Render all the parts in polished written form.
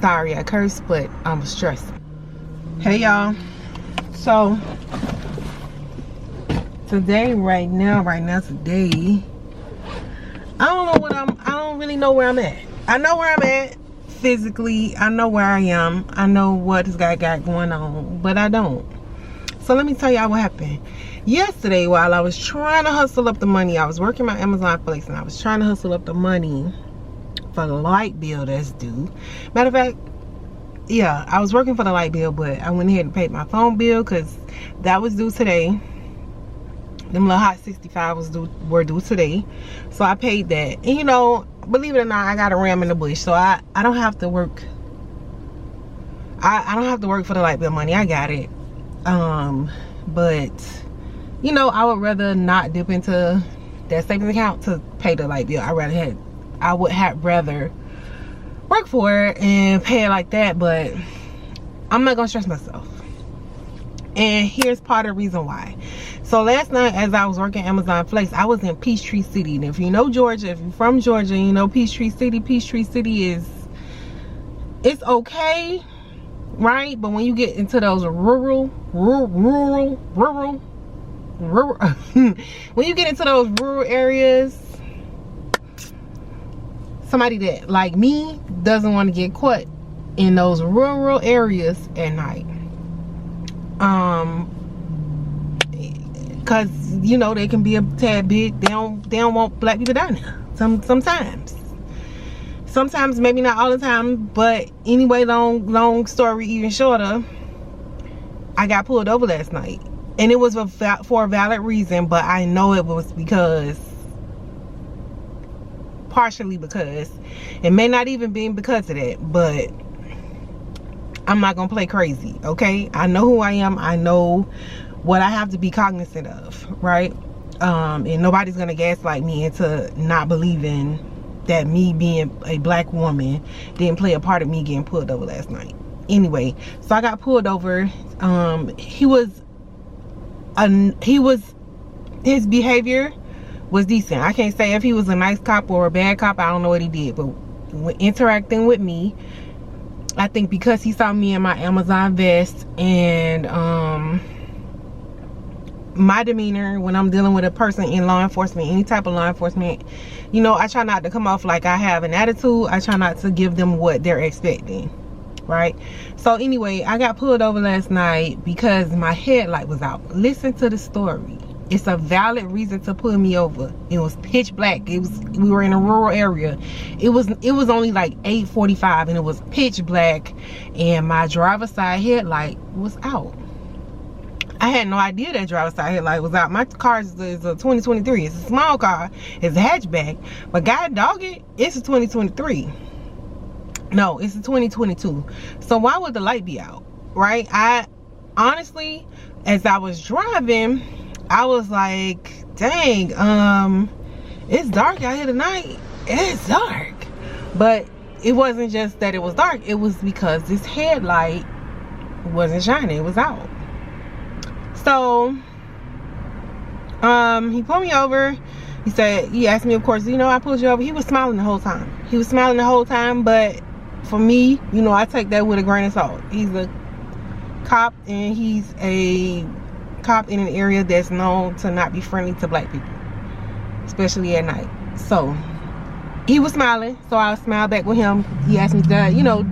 Sorry I cursed, but I'm stressed. Hey y'all, so today, right now today, I don't really know where I'm at. I know where I'm at physically. I know where I am. I know what this guy got going on, but I don't. So let me tell y'all what happened. Yesterday, while I was trying to hustle up the money, I was working my Amazon Flex and I was trying to hustle up the money for the light bill that's due. Matter of fact, yeah, I was working for the light bill, but I went ahead and paid my phone bill because that was due today. Them little hot 65 were due today, so I paid that. And you know, believe it or not, I got a ram in the bush, so I don't have to work. I don't have to work for the light bill money. I got it. But you know, I would rather not dip into that savings account to pay the light bill. I would have rather work for it and pay it like that, but I'm not gonna stress myself. And here's part of the reason why. So last night, as I was working Amazon Flex, I was in Peachtree City. And if you know Georgia, if you're from Georgia, you know Peachtree City. Peachtree City it's okay, right? But when you get into those rural when you get into those rural areas, somebody that like me doesn't want to get caught in those rural areas at night. Cause you know they can be a tad bit, they don't want black people down there. Sometimes, maybe not all the time, but anyway, long story even shorter, I got pulled over last night, and it was for a valid reason, but I know it was partially because it may not even be because of that, but I'm not gonna play crazy, okay? I know who I am. I know what I have to be cognizant of, right? And nobody's gonna gaslight me into not believing that me being a black woman didn't play a part of me getting pulled over last night. Anyway, so I got pulled over. His behavior was decent. I can't say if he was a nice cop or a bad cop. I don't know what he did, but when interacting with me, I think because he saw me in my Amazon vest and my demeanor when I'm dealing with a person in law enforcement, any type of law enforcement, you know, I try not to come off like I have an attitude. I try not to give them what they're expecting, right? So anyway, I got pulled over last night because my headlight was out. Listen to the story. It's a valid reason to pull me over. It was pitch black. We were in a rural area. It was only like 8:45 and it was pitch black, and my driver's side headlight was out. I had no idea that driver's side headlight was out. My car is a 2023. It's a small car. It's a hatchback. But God dog it, it's a 2023. No, it's a 2022. So why would the light be out, right? I honestly, as I was driving, I was like, dang, it's dark out here tonight. It's dark. But it wasn't just that it was dark. It was because this headlight wasn't shining. It was out. So he pulled me over. He asked me, of course, you know, I pulled you over. He was smiling the whole time. But for me, you know, I take that with a grain of salt. He's a cop, and he's a cop in an area that's known to not be friendly to black people, especially at night. So he was smiling, so I smiled back with him. He asked me that, you know,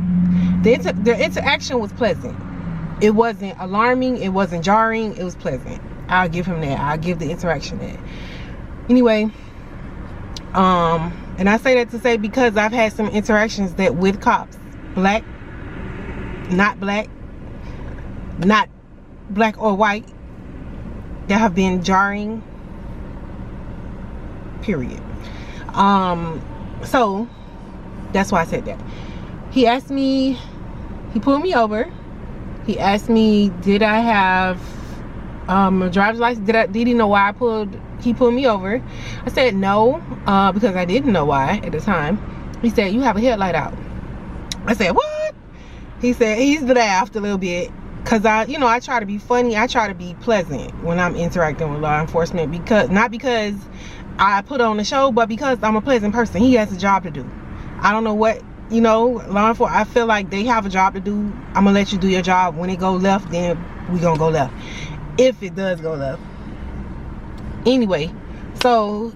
the interaction was pleasant. It wasn't alarming, it wasn't jarring, it was pleasant. I'll give him that. I'll give the interaction that. Anyway, and I say that to say because I've had some interactions that with cops, black or white, that have been jarring, period. So that's why I said that. He asked me, he pulled me over. He asked me, did I have a driver's license? Did he know why he pulled me over? I said no, because I didn't know why at the time. He said, you have a headlight out. I said, what? He said, he's laughed a little bit. Cause I try to be funny. I try to be pleasant when I'm interacting with law enforcement, not because I put on the show, but because I'm a pleasant person. He has a job to do. I don't know what you know, law enforcement, I feel like they have a job to do. I'm gonna let you do your job. When it go left, then we gonna go left, if it does go left. Anyway, so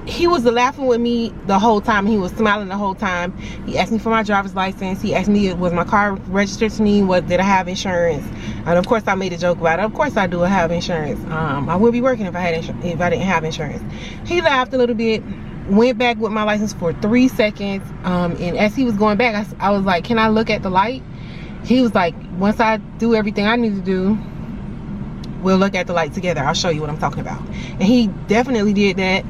he was laughing with me the whole time. He was smiling the whole time. He asked me for my driver's license. He asked me, was my car registered to me? Did I have insurance? And of course, I made a joke about it. Of course, I do have insurance. I would be working if I didn't have insurance. He laughed a little bit, went back with my license for 3 seconds. And as he was going back, I was like, can I look at the light? He was like, once I do everything I need to do, we'll look at the light together. I'll show you what I'm talking about. And he definitely did that.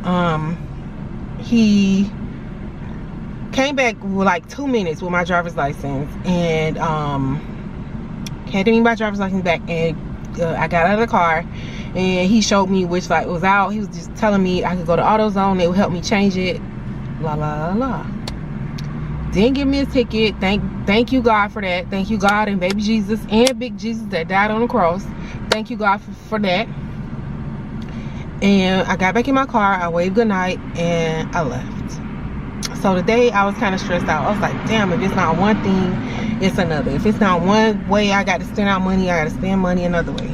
He came back with like 2 minutes with my driver's license, and handed me my driver's license back, and I got out of the car, and he showed me which light was out. He was just telling me I could go to AutoZone, they would help me change it, la la la. Didn't give me a ticket. Thank you God for that. Thank you God and baby Jesus and big Jesus that died on the cross. Thank you God for that. And I got back in my car, I waved goodnight, and I left. So today I was kind of stressed out. I was like, damn, if it's not one thing, it's another. If it's not one way I got to spend out money, I got to spend money another way.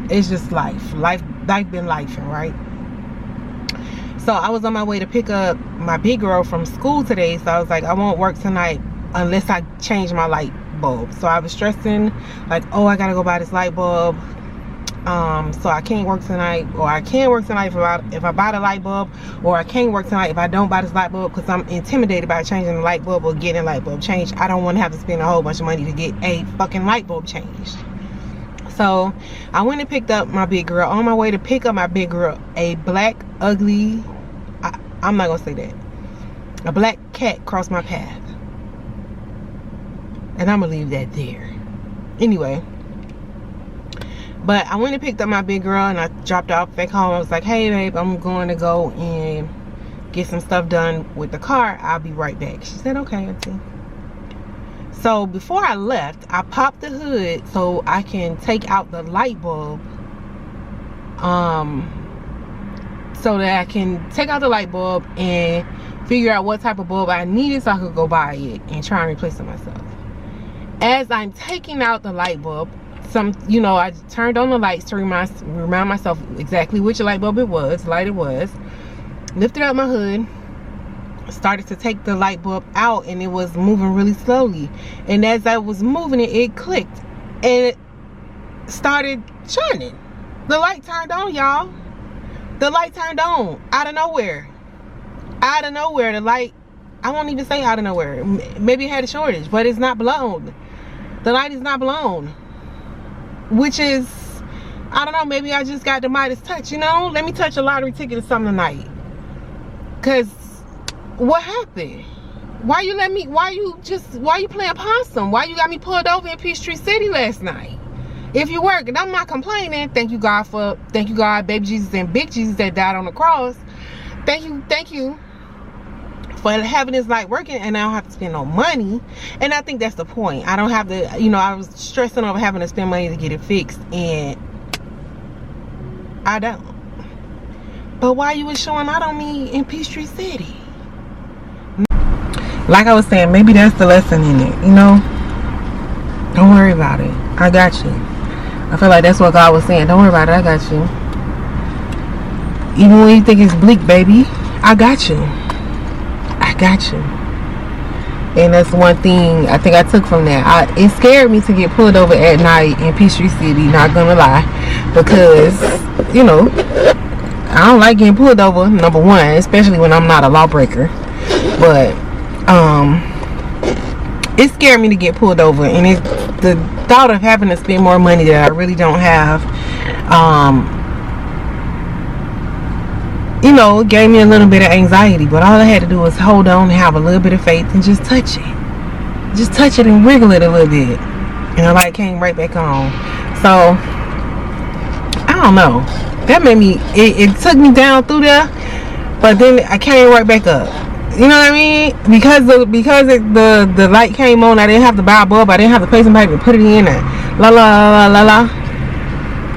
It's just life been lifing, right? So I was on my way to pick up my big girl from school today. So I was like, I won't work tonight unless I change my light bulb. So I was stressing like, oh, I gotta go buy this light bulb. So I can't work tonight, or I can work tonight if I buy the light bulb, or I can't work tonight if I don't buy this light bulb, because I'm intimidated by changing the light bulb or getting a light bulb changed. I don't want to have to spend a whole bunch of money to get a fucking light bulb changed. So I went and picked up my big girl. On my way to pick up my big girl, a black ugly, I'm not gonna say that, a black cat crossed my path, and I'm gonna leave that there. Anyway, but I went and picked up my big girl, and I dropped her off back home. I was like, hey babe, I'm going to go and get some stuff done with the car. I'll be right back. She said, okay, auntie. So before I left, I popped the hood so I can take out the light bulb, so that I can take out the light bulb and figure out what type of bulb I needed so I could go buy it and try and replace it myself. As I'm taking out the light bulb, I turned on the lights to remind myself exactly which light bulb it was, lifted up my hood, started to take the light bulb out, and it was moving really slowly. And as I was moving it, it clicked and it started shining. The light turned on, y'all. The light turned on out of nowhere. Out of nowhere, the light, I won't even say out of nowhere. Maybe it had a shortage, but it's not blown. The light is not blown. Which is, I don't know, maybe I just got the Midas touch, you know? Let me touch a lottery ticket or something tonight. Cause what happened? Why you playing possum? Why you got me pulled over in Peachtree City last night? If you work, and I'm not complaining, thank you God, baby Jesus and big Jesus that died on the cross. Thank you for having this light working, and I don't have to spend no money. And I think that's the point. I don't have to, I was stressing over having to spend money to get it fixed, and I don't. But why you was showing out on me in Peachtree City? Like I was saying, maybe that's the lesson in it, Don't worry about it. I got you. I feel like that's what God was saying. Don't worry about it. I got you. Even when you think it's bleak, baby, I got you. I got you. And that's one thing I think I took from that. It scared me to get pulled over at night in Peachtree City, not gonna lie, because I don't like getting pulled over, number one, especially when I'm not a lawbreaker. But it scared me to get pulled over, and the thought of having to spend more money that I really don't have, gave me a little bit of anxiety. But all I had to do was hold on and have a little bit of faith and just touch it. Just touch it and wiggle it a little bit. And the light came right back on. So, I don't know. That made me, it took me down through there, but then I came right back up. You know what I mean? Because the light came on, I didn't have to buy a bulb. I didn't have to pay somebody to put it in. La la la la la.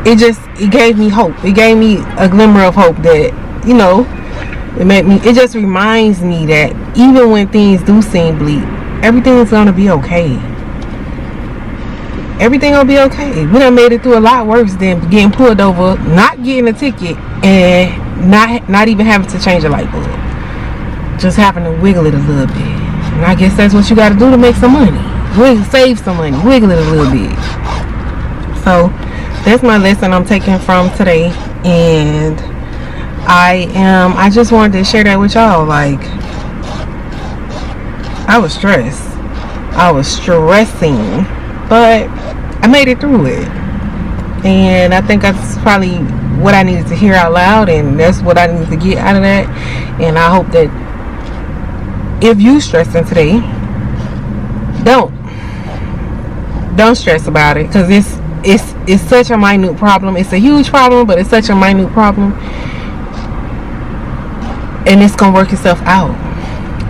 It gave me hope. It gave me a glimmer of hope that, It just reminds me that even when things do seem bleak, everything's gonna be okay. Everything will be okay. We done made it through a lot worse than getting pulled over, not getting a ticket, and not even having to change a light bulb. Just having to wiggle it a little bit. And I guess that's what you got to do to make some money. Save some money. Wiggle it a little bit. So that's my lesson I'm taking from today. And I just wanted to share that with y'all. Like, I was stressed. I was stressing. But I made it through it. And I think that's probably what I needed to hear out loud. And that's what I needed to get out of that. And I hope that if you stressing today, don't stress about it, because it's such a minute problem. It's a huge problem, but it's such a minute problem, and it's gonna work itself out.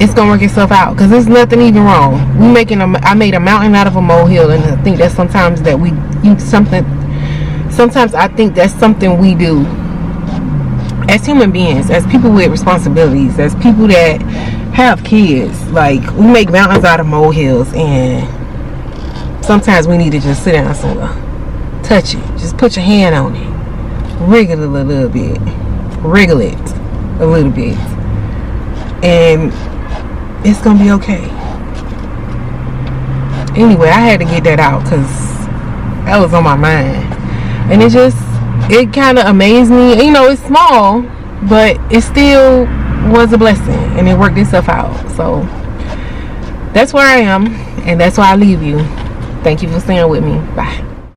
It's gonna work itself out, because there's nothing even wrong. I made a mountain out of a molehill, and I think that sometimes I think that's something we do as human beings, as people with responsibilities, as people that have kids. Like, we make mountains out of molehills, and sometimes we need to just sit down somewhere, touch it, just put your hand on it, wriggle it a little bit, and it's gonna be okay. Anyway, I had to get that out because that was on my mind, and it kind of amazed me. You know, it's small, but it still was a blessing, and it worked itself out. So that's where I am, and that's why I leave you. Thank you for staying with me. Bye.